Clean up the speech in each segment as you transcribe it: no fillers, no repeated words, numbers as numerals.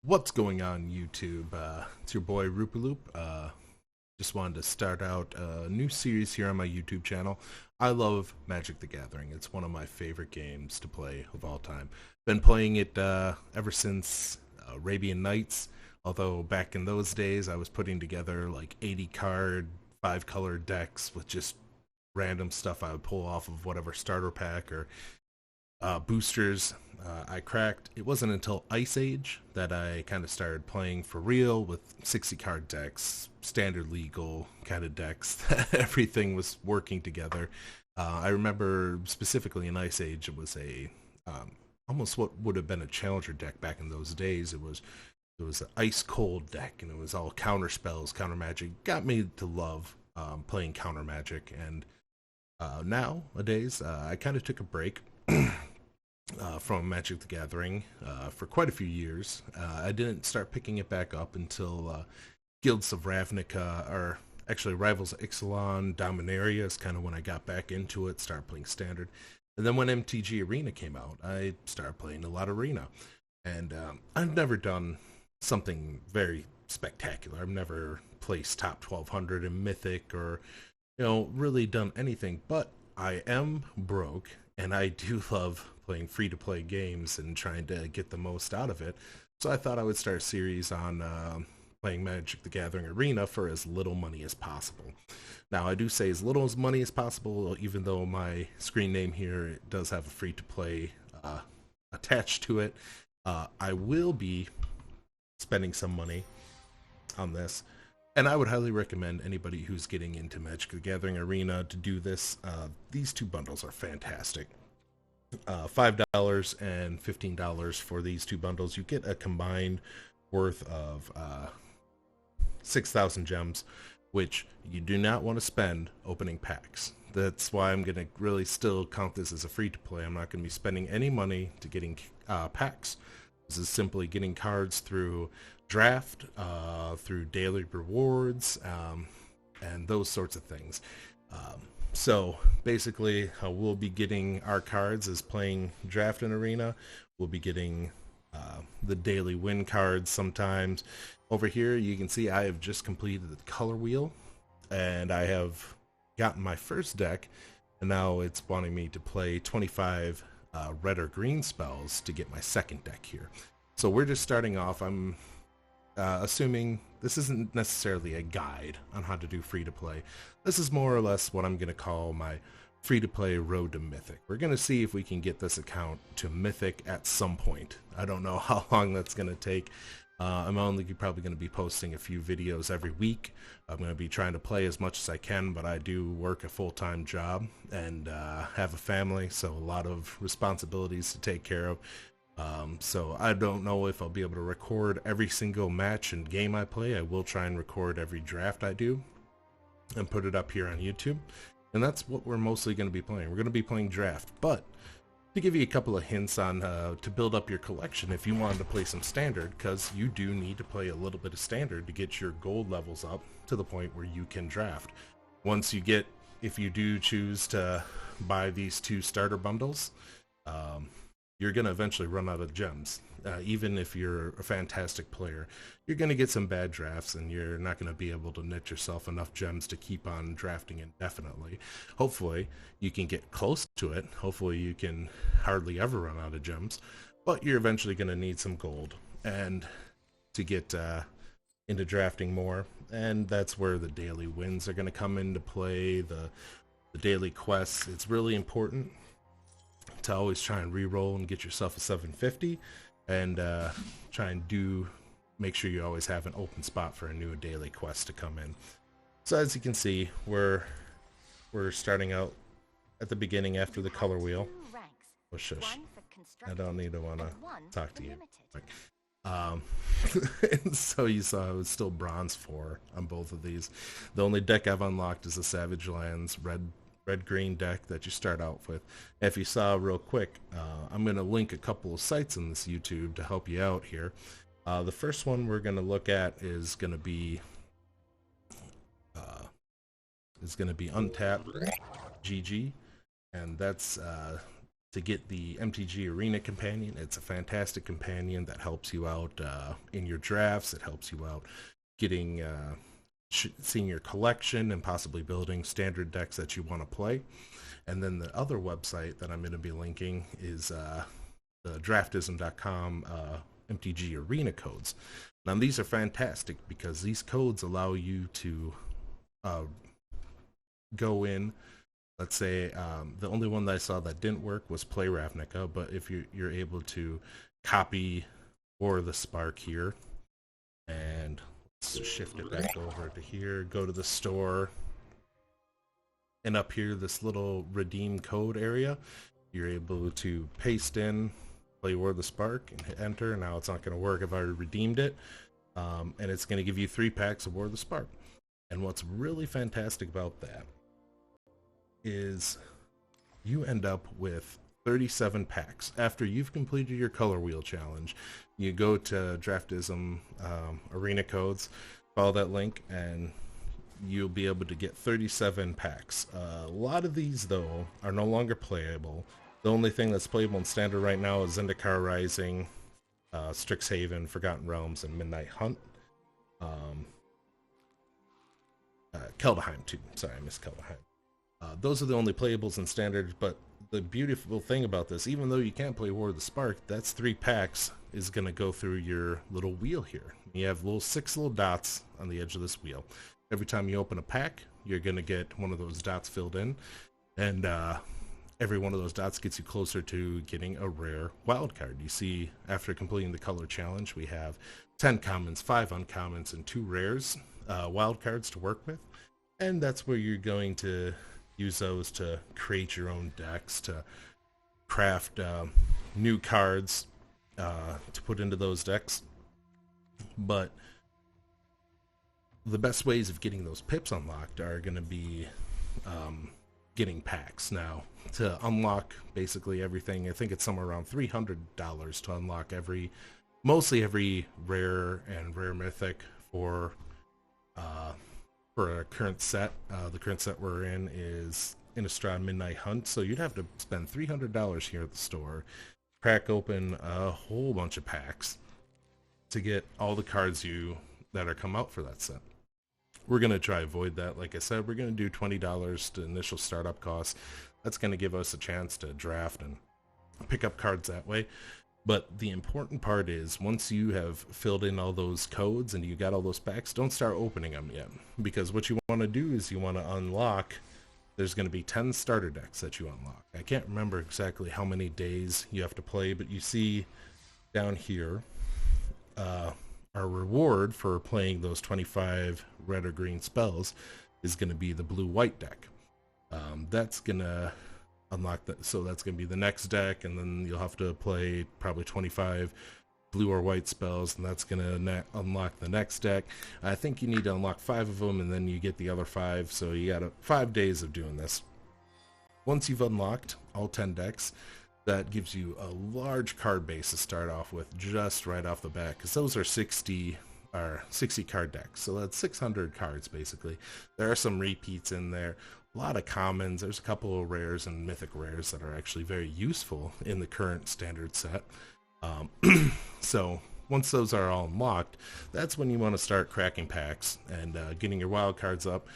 What's going on YouTube? It's your boy Roopaloop. Just wanted to start out a new series here on my YouTube channel. I love Magic the Gathering. It's one of my favorite games to play of all time. Been playing it ever since Arabian Nights, although back in those days I was putting together like 80 card, 5 color decks with just random stuff I would pull off of whatever starter pack or boosters I cracked. It wasn't until Ice Age that I kind of started playing for real with 60 card decks, standard legal kind of decks. Everything was working together. I remember specifically in Ice Age, it was a almost what would have been a challenger deck back in those days. It was an ice cold deck, and it was all counter spells, counter magic. Got me to love playing counter magic, and nowadays I kind of took a break from Magic the Gathering for quite a few years. I didn't start picking it back up until Guilds of Ravnica, or actually Rivals of Ixalan, Dominaria is kind of when I got back into it, started playing Standard. And then when MTG Arena came out, I started playing a lot of Arena. And I've never done something very spectacular. I've never placed top 1200 in Mythic or, really done anything. But I am broke, and I do love playing free-to-play games and trying to get the most out of it. So I thought I would start a series on playing Magic the Gathering Arena for as little money as possible. Now, I do say as little as money as possible, even though my screen name here it does have a free-to-play attached to it. I will be spending some money on this, and I would highly recommend anybody who's getting into Magic the Gathering Arena to do this. These two bundles are fantastic. $5 and $15 for these two bundles. You get a combined worth of 6,000 gems, which you do not want to spend opening packs. That's why I'm going to really still count this as a free-to-play. I'm not going to be spending any money to getting packs. This is simply getting cards through draft, through daily rewards, and those sorts of things. So basically, we'll be getting our cards as playing draft and arena. We'll be getting the daily win cards sometimes. Over here, you can see I have just completed the color wheel, and I have gotten my first deck, and now it's wanting me to play 25 red or green spells to get my second deck here. So we're just starting off. I'm assuming this isn't necessarily a guide on how to do free-to-play. This is more or less what I'm going to call my free-to-play road to Mythic. We're going to see if we can get this account to Mythic at some point. I don't know how long that's going to take. I'm only probably going to be posting a few videos every week. I'm going to be trying to play as much as I can, but I do work a full-time job and have a family, so a lot of responsibilities to take care of. So I don't know if I'll be able to record every single match and game I play. I will try and record every draft I do and put it up here on YouTube. And that's what we're mostly going to be playing. We're going to be playing draft. But to give you a couple of hints on to build up your collection if you wanted to play some standard, because you do need to play a little bit of standard to get your gold levels up to the point where you can draft. Once you get, if you do choose to buy these two starter bundles, you're going to eventually run out of gems. Even if you're a fantastic player, you're going to get some bad drafts, and you're not going to be able to knit yourself enough gems to keep on drafting indefinitely. Hopefully, you can get close to it. Hopefully, you can hardly ever run out of gems, but you're eventually going to need some gold and to get into drafting more, and that's where the daily wins are going to come into play. The daily quests, it's really important to always try and re-roll and get yourself a 750, and try and make sure you always have an open spot for a new daily quest to come in. So as you can see, we're starting out at the beginning after the color wheel. Oh shush, I don't need to want to talk to you. And so you saw it was still bronze 4 on both of these. The only deck I've unlocked is the Savage Lands red-green deck that you start out with. If you saw real quick, I'm going to link a couple of sites in this YouTube to help you out here. The first one we're going to look at is going to be Untapped GG, and that's to get the MTG Arena Companion. It's a fantastic companion that helps you out in your drafts. It helps you out getting seeing your collection and possibly building standard decks that you want to play. And then the other website that I'm going to be linking is the draftism.com MTG Arena Codes. Now these are fantastic because these codes allow you to go in. Let's say the only one that I saw that didn't work was Play Ravnica, but if you're able to copy or the Spark here, and let's shift it back over to here, go to the store, and up here, this little redeem code area, you're able to paste in Play War the Spark and hit enter. Now it's not going to work if I redeemed it, and it's going to give you 3 packs of War the Spark. And what's really fantastic about that is you end up with 37 packs. After you've completed your color wheel challenge, you go to Draftism Arena Codes, follow that link, and you'll be able to get 37 packs. A lot of these, though, are no longer playable. The only thing that's playable in Standard right now is Zendikar Rising, Strixhaven, Forgotten Realms, and Midnight Hunt. Keldheim, too. Sorry, I missed Keldheim. Those are the only playables in Standard, but the beautiful thing about this, even though you can't play War of the Spark, that's 3 packs is going to go through your little wheel here. You have 6 little dots on the edge of this wheel. Every time you open a pack, you're going to get one of those dots filled in, and every one of those dots gets you closer to getting a rare wild card. You see, after completing the color challenge, we have 10 commons, 5 uncommons, and 2 rares wild cards to work with, and that's where you're going to use those to create your own decks, to craft new cards to put into those decks. But the best ways of getting those pips unlocked are going to be getting packs. Now, to unlock basically everything, I think it's somewhere around $300 to unlock mostly every rare and rare mythic for a current set. The current set we're in is Innistrad Midnight Hunt, so you'd have to spend $300 here at the store, crack open a whole bunch of packs to get all the cards that are come out for that set. We're going to try avoid that. Like I said, we're going to do $20 to initial startup costs. That's going to give us a chance to draft and pick up cards that way. But the important part is, once you have filled in all those codes and you got all those packs, don't start opening them yet. Because what you want to do is you want to unlock, there's going to be 10 starter decks that you unlock. I can't remember exactly how many days you have to play, but you see down here, our reward for playing those 25 red or green spells is going to be the blue-white deck. That's going to unlock that, so that's going to be the next deck, and then you'll have to play probably 25 blue or white spells, and that's going to unlock the next deck. I think you need to unlock 5 of them, and then you get the other 5, so you got 5 days of doing this. Once you've unlocked all 10 decks, that gives you a large card base to start off with just right off the bat, because those are 60 card decks, so that's 600 cards basically. There are some repeats in there, a lot of commons, there's a couple of rares and mythic rares that are actually very useful in the current standard set. So once those are all unlocked, that's when you want to start cracking packs and getting your wild cards up.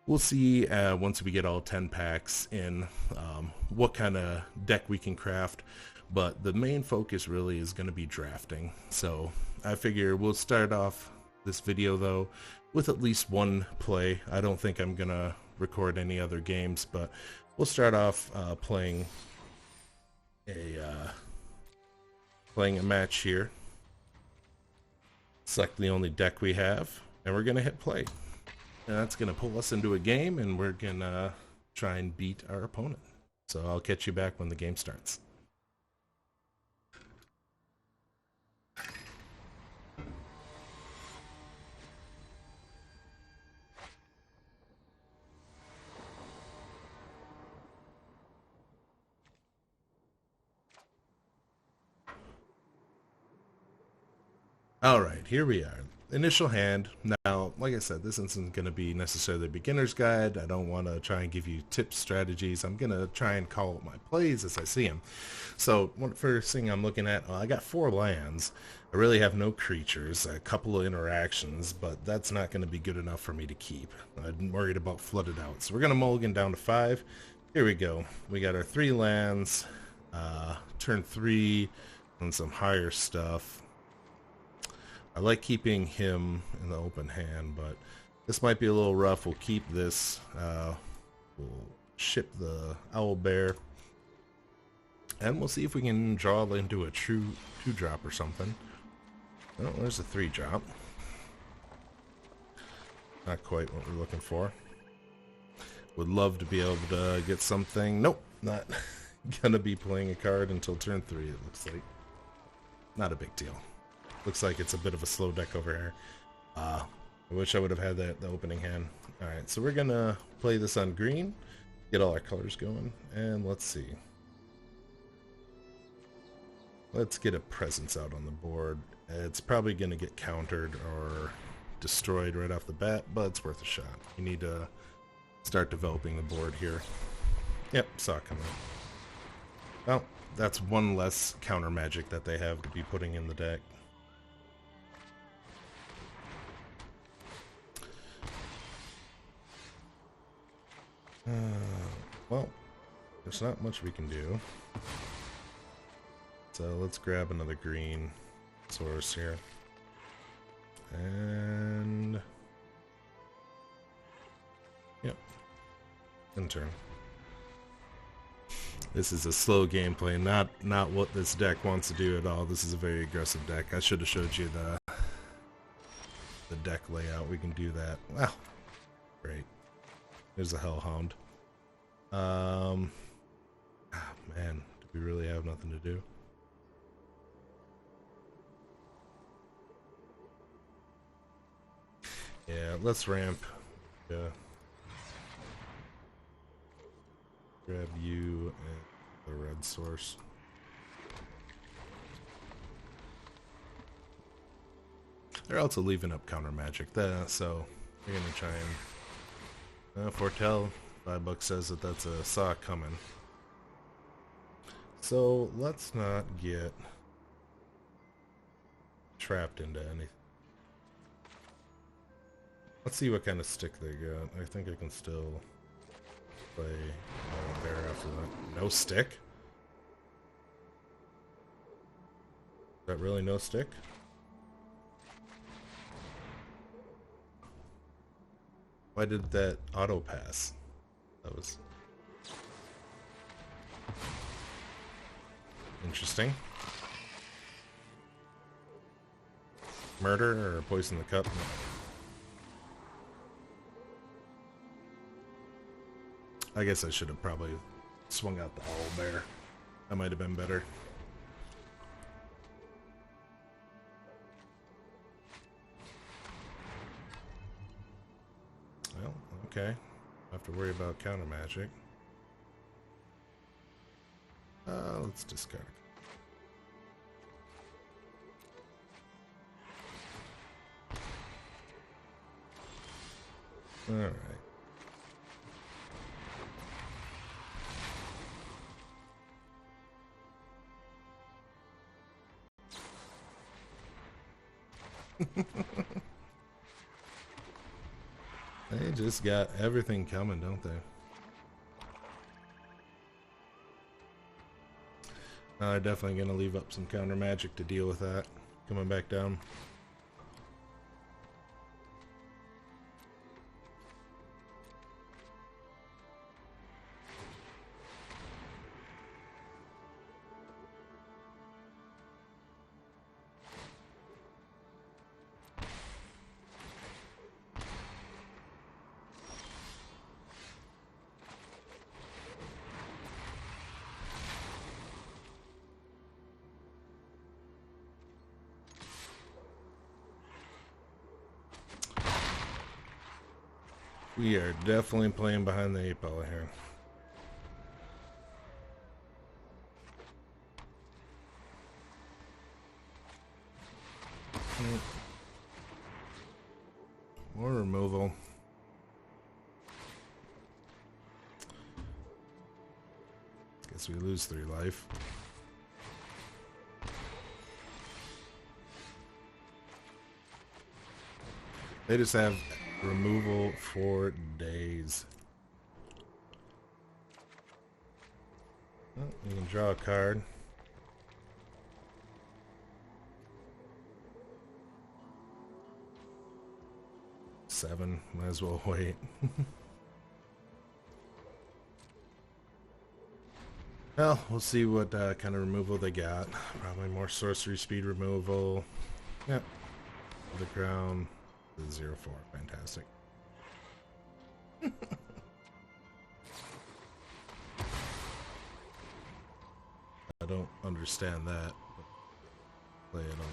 We'll see once we get all 10 packs in what kind of deck we can craft, but the main focus really is going to be drafting. So I figure we'll start off this video though with at least one play. I don't think I'm going to record any other games, but we'll start off playing a match here. Select the only deck we have, and we're going to hit play. And that's going to pull us into a game, and we're going to try and beat our opponent. So I'll catch you back when the game starts. Alright, here we are. initial hand. Now, like I said, this isn't going to be necessarily a beginner's guide. I don't want to try and give you tips, strategies. I'm going to try and call my plays as I see them. So, first thing I'm looking at, I got 4 lands. I really have no creatures, a couple of interactions, but that's not going to be good enough for me to keep. I'm worried about flooded out. So we're going to mulligan down to 5. Here we go. We got our 3 lands, turn 3, and some higher stuff. I like keeping him in the open hand, but this might be a little rough. We'll keep this. We'll ship the Owlbear. And we'll see if we can draw into a true 2-drop or something. Oh, there's a 3-drop. Not quite what we're looking for. Would love to be able to get something. Nope, not gonna be playing a card until turn 3, it looks like. Not a big deal. Looks like it's a bit of a slow deck over here. I wish I would have had the opening hand. Alright, so we're gonna play this on green, get all our colors going, and let's see. Let's get a presence out on the board. It's probably gonna get countered or destroyed right off the bat, but it's worth a shot. You need to start developing the board here. Yep, saw it coming. Well, that's one less counter magic that they have to be putting in the deck. Well, there's not much we can do. So let's grab another green source here. And yep. End turn. This is a slow gameplay, not what this deck wants to do at all. This is a very aggressive deck. I should have showed you the deck layout. We can do that. Wow. Great. There's a Hellhound. Man, do we really have nothing to do? Yeah, let's ramp. Yeah. Grab you and the red source. They're also leaving up counter magic, so we're gonna try and foretell. $5 says that that's a saw coming. So let's not get trapped into anything. Let's see what kind of stick they got. I think I can still play bear after that. No stick? Is that really no stick? Why did that auto pass? That was interesting. Murder or poison the cup? I guess I should have probably swung out the Owlbear. That might have been better. Well, okay. Have to worry about counter magic. Let's discard. All right. They just got everything coming, don't they? They're definitely going to leave up some counter magic to deal with that coming back down. We are definitely playing behind the 8-ball here. more removal. Guess we lose 3 life. They just have removal for days. Well, you can draw a card. Seven, might as well wait. Well, we'll see what kind of removal they got. Probably more sorcery speed removal. Yep. The crown. 0-4. Fantastic. I don't understand that, but play it all.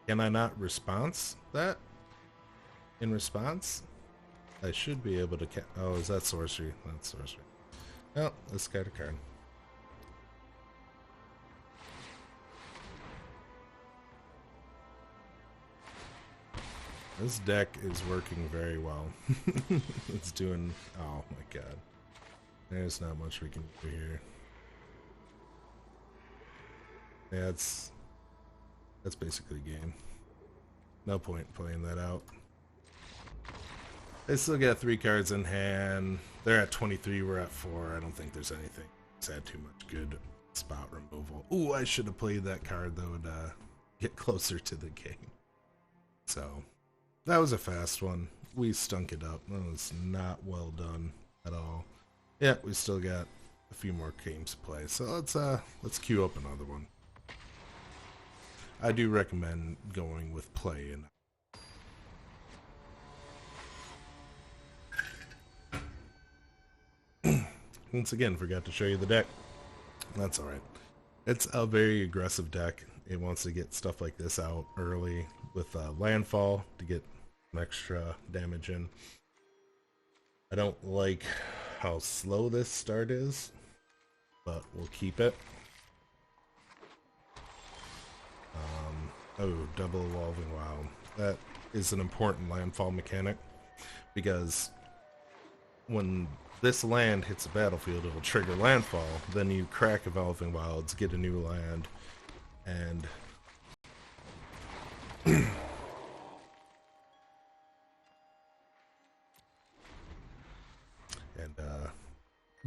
Can I not response that? In response? I should be able to oh, is that sorcery? That's sorcery. Oh, let's get a card. This deck is working very well. It's doing... oh my god. There's not much we can do here. Yeah, that's basically game. No point playing that out. They still got 3 cards in hand. They're at 23, we're at 4. I don't think there's anything. It's had too much good spot removal. Ooh, I should have played that card that would get closer to the game. So, that was a fast one. We stunk it up. That was not well done at all. Yeah, we still got a few more games to play. So let's queue up another one. I do recommend going with play and once again, forgot to show you the deck. That's alright. It's a very aggressive deck. It wants to get stuff like this out early with landfall to get some extra damage in. I don't like how slow this start is, but we'll keep it. Oh, double evolving wild. That is an important landfall mechanic because when this land hits the battlefield, it will trigger landfall. Then you crack evolving wilds, get a new land, and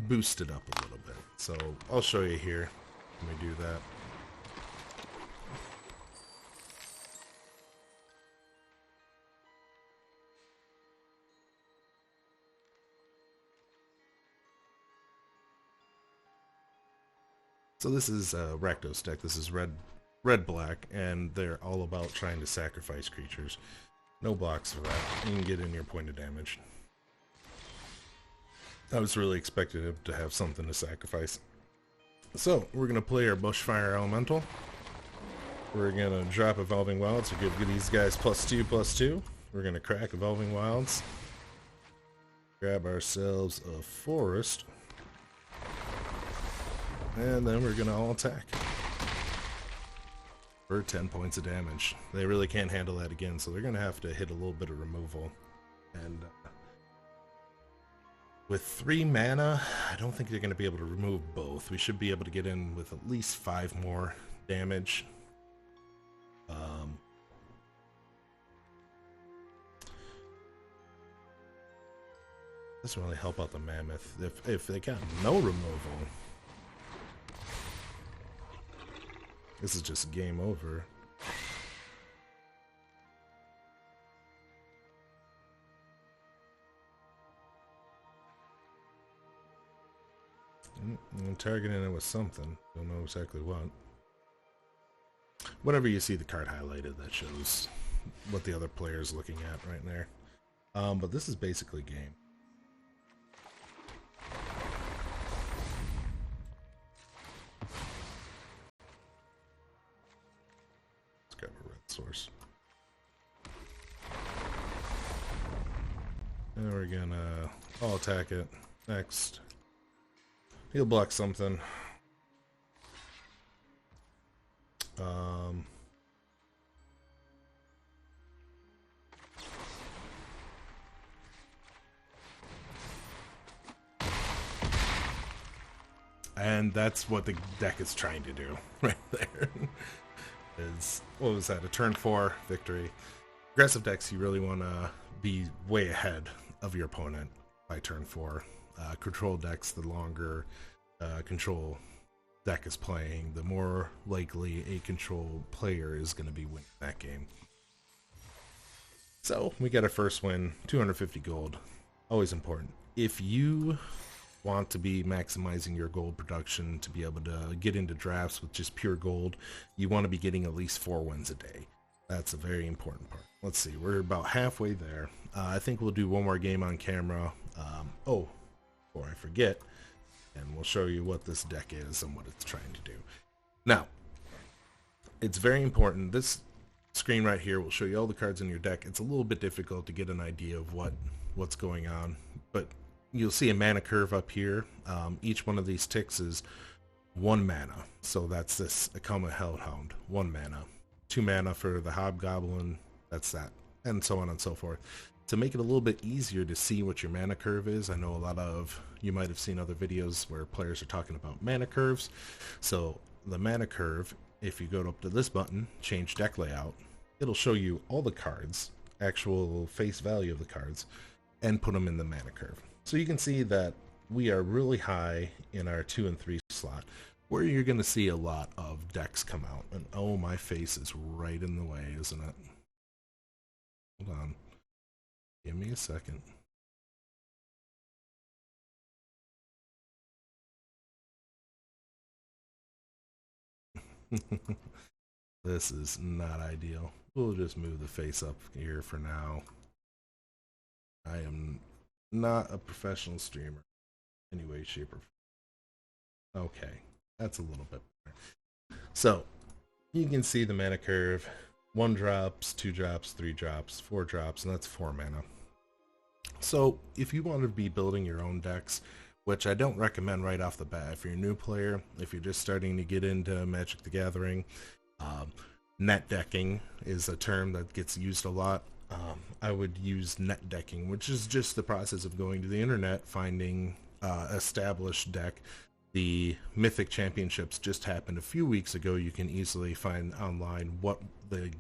boost it up a little bit. So I'll show you here. Let me do that. So this is Rakdos deck. This is red-black, and they're all about trying to sacrifice creatures. No blocks for that. You can get in your point of damage. I was really expecting him to have something to sacrifice. So, we're going to play our Bushfire Elemental. We're going to drop Evolving Wilds to give these guys +2/+2. We're going to crack Evolving Wilds. Grab ourselves a Forest. And then we're gonna all attack for 10 points of damage. They really can't handle that again, so they're gonna have to hit a little bit of removal. And with 3 mana, I don't think they're gonna be able to remove both. We should be able to get in with at least 5 more damage. Doesn't really help out the Mammoth. If they got no removal, this is just game over. I'm targeting it with something. Don't know exactly what. Whenever you see the card highlighted, that shows what the other player is looking at right there. But this is basically game. Source. And we're gonna all attack it. Next. He'll block something. Um, and that's what the deck is trying to do right there. Is, what was that, a turn 4 victory. Aggressive decks, you really want to be way ahead of your opponent by turn 4. Control decks, the longer control deck is playing, the more likely a control player is going to be winning that game. So we got our first win, 250 gold. Always important. If you want to be maximizing your gold production to be able to get into drafts with just pure gold, you want to be getting at least 4 wins a day. That's a very important part. Let's see, we're about halfway there. I think we'll do one more game on camera. Oh, before I forget, and we'll show you what this deck is and what it's trying to do. Now, it's very important. This screen right here will show you all the cards in your deck. It's a little bit difficult to get an idea of what's going on, but you'll see a mana curve up here. Each one of these ticks is 1 mana. So that's this Akama Hellhound, 1 mana. 2 mana for the Hobgoblin, that's that, and so on and so forth. To make it a little bit easier to see what your mana curve is, I know a lot of you might have seen other videos where players are talking about mana curves. So the mana curve, if you go up to this button, change deck layout, it'll show you all the cards, actual face value of the cards, and put them in the mana curve. So you can see that we are really high in our 2 and 3 slot, where you're going to see a lot of decks come out. And oh, my face is right in the way, isn't it? Hold on. Give me a second. This is not ideal. We'll just move the face up here for now. I am not a professional streamer in any way, shape, or form. Okay, that's a little bit better. So, you can see the mana curve. 1 drops, 2 drops, 3 drops, 4 drops, and that's 4 mana. So, if you want to be building your own decks, which I don't recommend right off the bat, if you're a new player, if you're just starting to get into Magic the Gathering, net decking is a term that gets used a lot. I would use net decking, which is just the process of going to the internet, finding established deck. The Mythic Championships just happened a few weeks ago. You can easily find online what the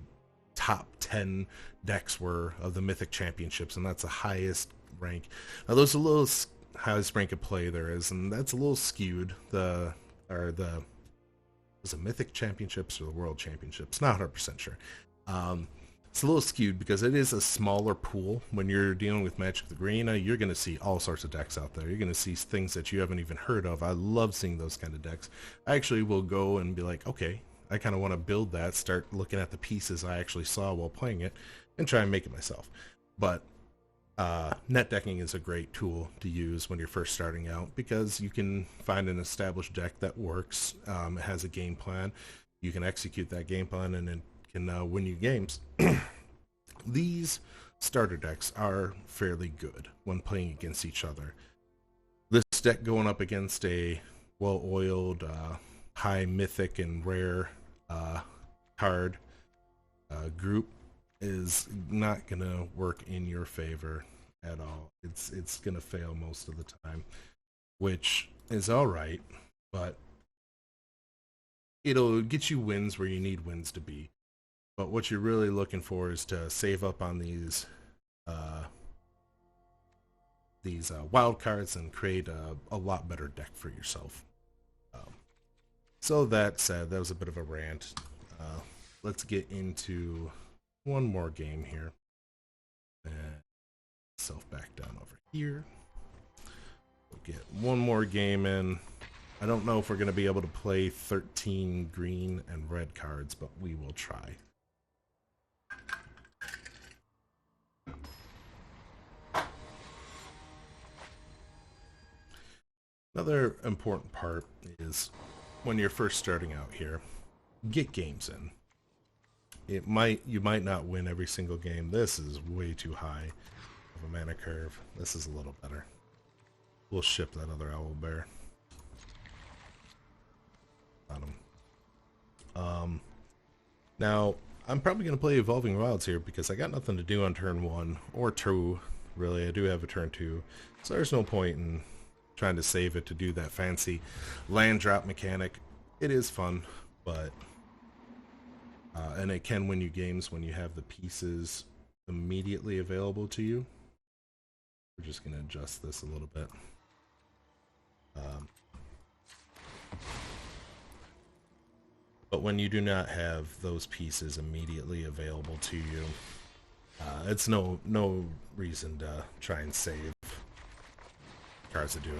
top 10 decks were of the Mythic Championships, and that's the highest rank. Now, those are the little highest rank of play there is, and that's a little skewed. Was it Mythic Championships or the World Championships? Not 100% sure. It's a little skewed because it is a smaller pool. When you're dealing with Magic the Arena, you're going to see all sorts of decks out there. You're going to see things that you haven't even heard of. I love seeing those kind of decks. I actually will go and be like, okay, I kind of want to build that, start looking at the pieces I actually saw while playing it, and try and make it myself. But net decking is a great tool to use when you're first starting out because you can find an established deck that works. It has a game plan. You can execute that game plan and it can win you games. These starter decks are fairly good when playing against each other. This deck going up against a well-oiled, high mythic and rare card group is not going to work in your favor at all. It's going to fail most of the time, which is alright, but it'll get you wins where you need wins to be. But what you're really looking for is to save up on these wild cards and create a lot better deck for yourself. So that said, that was a bit of a rant. Let's get into one more game here. And self back down over here. We'll get one more game in. I don't know if we're going to be able to play 13 green and red cards, but we will try. Another important part is when you're first starting out here, get games in. You might not win every single game. This is way too high of a mana curve. This is a little better. We'll ship that other owlbear. bottom. Now, I'm probably going to play Evolving Wilds here because I got nothing to do on turn 1 or 2. Really, I do have a turn 2, so there's no point in trying to save it to do that fancy land drop mechanic. It is fun, but and it can win you games when you have the pieces immediately available to you. We're just going to adjust this a little bit. But when you do not have those pieces immediately available to you, it's no reason to try and save cards to do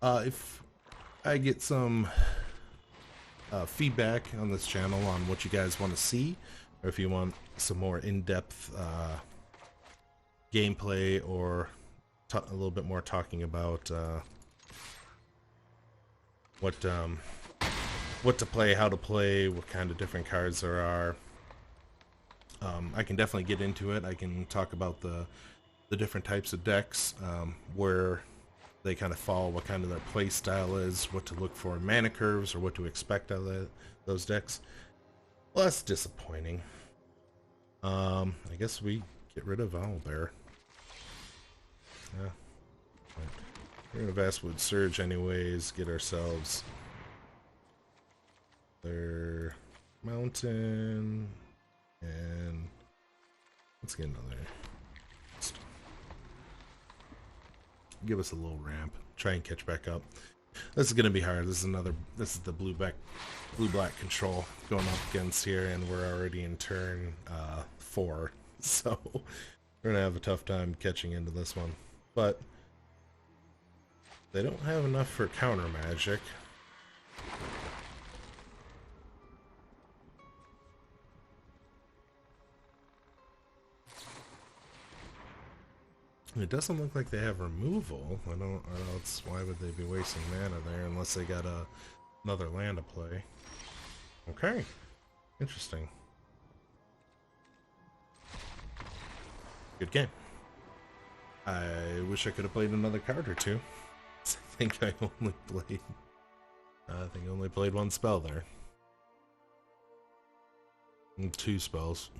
it. If I get some feedback on this channel on what you guys want to see, or if you want some more in-depth gameplay, or a little bit more talking about what to play, how to play, what kind of different cards there are, I can definitely get into it. I can talk about the different types of decks, where they kind of fall, what kind of their play style is, what to look for in mana curves, or what to expect out of those decks. Well, that's disappointing. I guess we get rid of Owlbear. Yeah. We're gonna Vastwood Surge anyways, get ourselves their mountain, and let's get another. Give us a little ramp. Try and catch back up. This is gonna be hard. This is the blue-black control going up against here, and we're already in turn 4, so we're gonna have a tough time catching into this one. But they don't have enough for counter magic. It doesn't look like they have removal. I don't know. Why would they be wasting mana there unless they got another land to play? Okay, interesting. Good game. I wish I could have played another card or two. I think I only played one spell there. And 2 spells.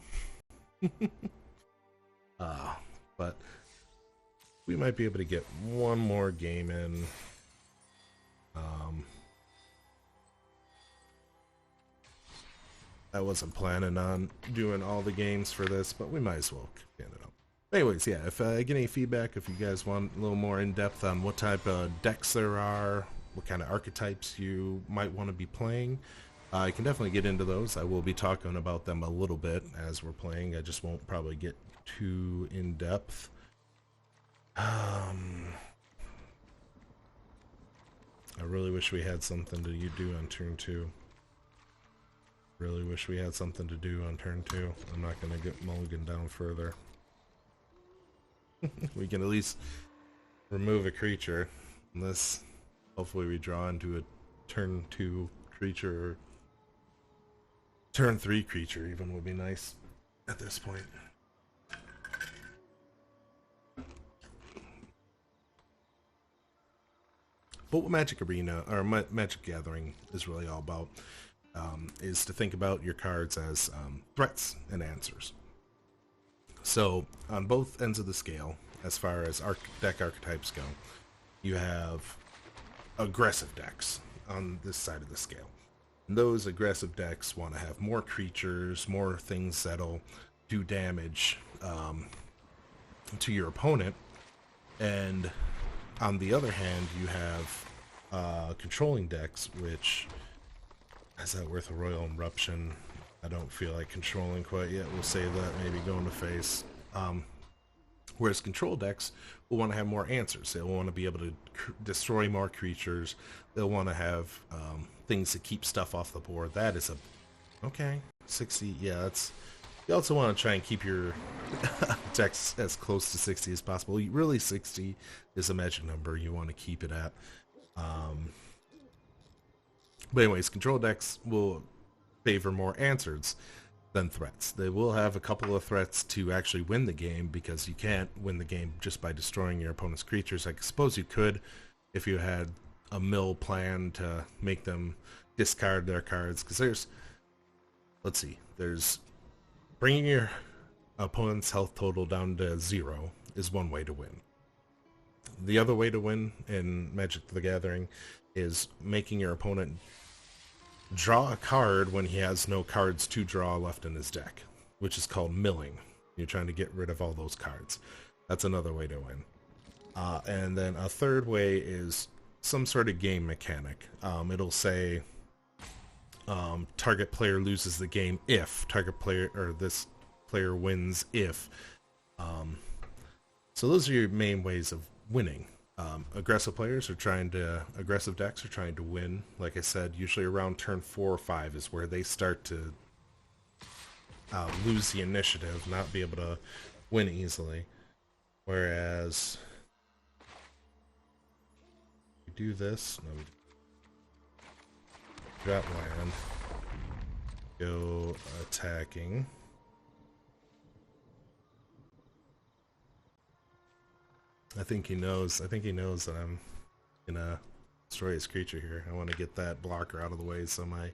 But we might be able to get one more game in. I wasn't planning on doing all the games for this, but we might as well end it up. Anyways, yeah, if I get any feedback, if you guys want a little more in-depth on what type of decks there are, what kind of archetypes you might want to be playing, I can definitely get into those. I will be talking about them a little bit as we're playing. I just won't probably get too in-depth. I really wish we had something to do on turn 2. Really wish we had something to do on turn 2. I'm not going to get mulligan down further. We can at least remove a creature. Unless, hopefully we draw into a turn 2 creature, or turn 3 creature even would be nice at this point. But what Magic Arena, or Magic Gathering, is really all about is to think about your cards as threats and answers. So, on both ends of the scale, as far as deck archetypes go, you have aggressive decks on this side of the scale. And those aggressive decks want to have more creatures, more things that'll do damage to your opponent. And on the other hand, you have controlling decks, which is that worth a Royal Eruption? I don't feel like controlling quite yet. We'll save that, maybe go into face. Whereas control decks will want to have more answers. They'll want to be able to destroy more creatures. They'll want to have things to keep stuff off the board. That is okay, 60. Yeah, that's. You also want to try and keep your decks as close to 60 as possible. Really, 60 is a magic number. You want to keep it at. But anyways, control decks will favor more answers than threats. They will have a couple of threats to actually win the game, because you can't win the game just by destroying your opponent's creatures. I suppose you could if you had a mill plan to make them discard their cards, because let's see, there's bringing your opponent's health total down to 0 is one way to win. The other way to win in Magic the Gathering is making your opponent draw a card when he has no cards to draw left in his deck, which is called milling. You're trying to get rid of all those cards. That's another way to win. And then a third way is some sort of game mechanic. It'll say target player loses the game if target player, or this player wins if. So those are your main ways of winning. Aggressive decks are trying to win. Like I said, usually around turn 4 or 5 is where they start to lose the initiative, not be able to win easily. Whereas we do this, no, we drop land, go attacking. I think he knows that I'm gonna destroy his creature here. I want to get that blocker out of the way so my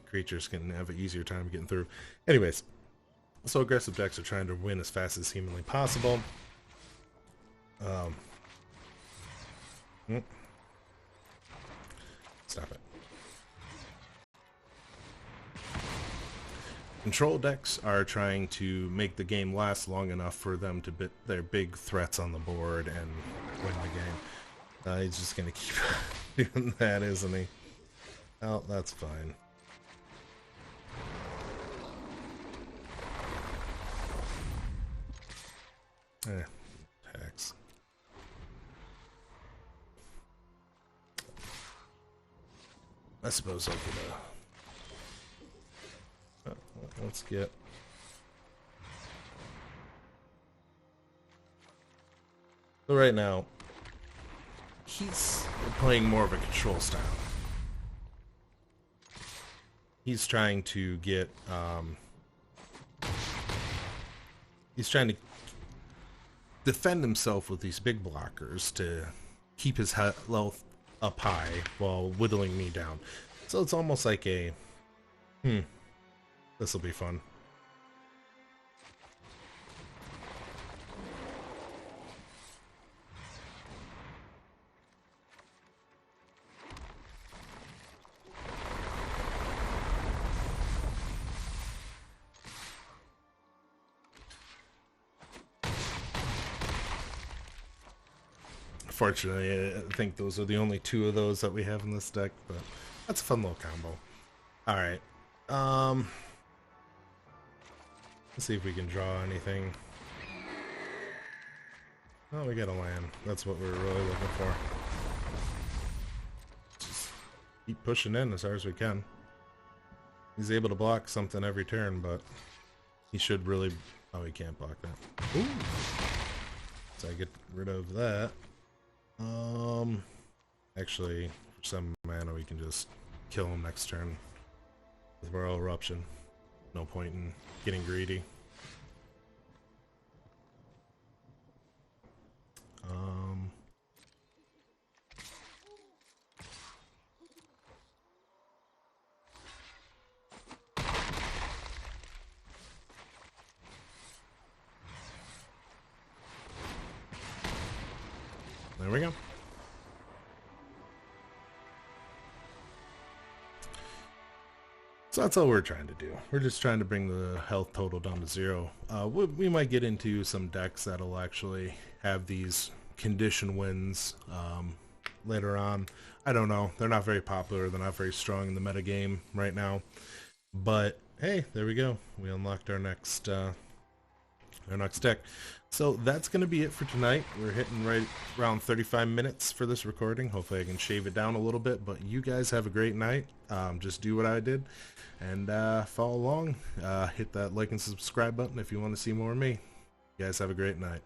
creatures can have an easier time getting through. Anyways, so aggressive decks are trying to win as fast as humanly possible. Stop it. Control decks are trying to make the game last long enough for them to put their big threats on the board and win the game. He's just going to keep doing that, isn't he? Oh, that's fine. Tax. I suppose I could, let's get... So right now, he's playing more of a control style. He's trying to get, he's trying to defend himself with these big blockers to keep his health up high while whittling me down. So it's almost like a, this will be fun. Fortunately, I think those are the only 2 of those that we have in this deck, but that's a fun little combo. Alright. Let's see if we can draw anything. Oh, we got a land. That's what we're really looking for. Just keep pushing in as hard as we can. He's able to block something every turn, but he should really... Oh, he can't block that. Ooh. So I get rid of that. Actually, for some mana, we can just kill him next turn with Royal Eruption. No point in getting greedy. There we go. So that's all we're trying to do. We're just trying to bring the health total down to 0. We might get into some decks that'll actually have these condition wins later on. I don't know. They're not very popular. They're not very strong in the metagame right now. But hey, there we go. We unlocked our next deck. So that's going to be it for tonight. We're hitting right around 35 minutes for this recording. Hopefully I can shave it down a little bit, but you guys have a great night. Just do what I did and follow along. Hit that like and subscribe button if you want to see more of me. You guys have a great night.